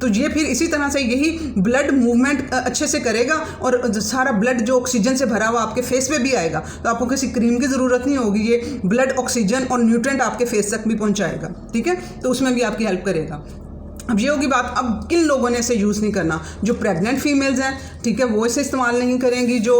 तो ये फिर इसी तरह से यही ब्लड मूवमेंट अच्छे से करेगा और सारा ब्लड जो ऑक्सीजन से भरा हुआ आपके फेस पे भी आएगा, तो आपको किसी क्रीम की ज़रूरत नहीं होगी, ये ब्लड ऑक्सीजन और न्यूट्रिएंट आपके फेस तक भी पहुंचाएगा, ठीक है, तो उसमें भी आपकी हेल्प करेगा। अब ये होगी बात, अब किन लोगों ने इसे यूज़ नहीं करना, जो प्रेग्नेंट फीमेल्स हैं, ठीक है, वो इसे इस्तेमाल नहीं करेंगी। जो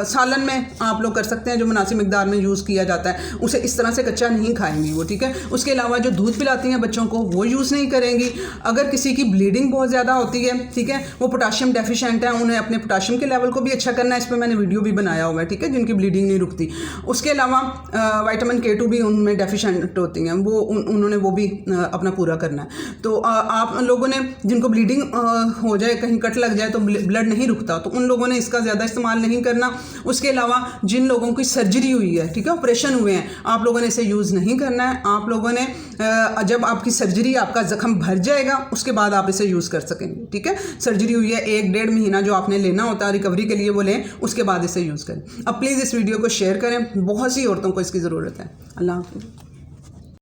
सालन में आप लोग कर सकते हैं, जो मुनासिब मिकदार में यूज़ किया जाता है, उसे इस तरह से कच्चा नहीं खाएंगी वो, ठीक है। उसके अलावा जो दूध पिलाती हैं बच्चों को, वो यूज़ नहीं करेंगी। अगर किसी की ब्लीडिंग बहुत ज़्यादा होती है, ठीक है, वो पोटाशियम डेफिशिएंट है, उन्हें अपने पोटाशियम के लेवल को भी अच्छा करना है, इस पर मैंने वीडियो भी बनाया हुआ है, ठीक है, जिनकी ब्लीडिंग नहीं रुकती। उसके अलावा विटामिन K2 भी उनमें डेफिशिएंट होती हैं, वो उन्होंने वो भी अपना पूरा करना है। तो आप लोगों ने जिनको ब्लीडिंग हो जाए, कहीं कट लग जाए तो ब्लड नहीं रुकता, तो उन लोगों ने इसका ज़्यादा इस्तेमाल नहीं करना। उसके अलावा जिन लोगों की सर्जरी हुई है, ठीक है, ऑपरेशन हुए हैं, आप लोगों ने इसे यूज़ नहीं करना है। आप लोगों ने जब आपकी सर्जरी, आपका ज़ख्म भर जाएगा, उसके बाद आप इसे यूज़ कर सकेंगे, ठीक है। सर्जरी हुई है, 1-1.5 महीना जो आपने लेना होता है रिकवरी के लिए वो लें, उसके बाद इसे यूज़ करें। अब प्लीज़ इस वीडियो को शेयर करें, बहुत सी औरतों को इसकी ज़रूरत है। अल्लाह हाफ़िज़।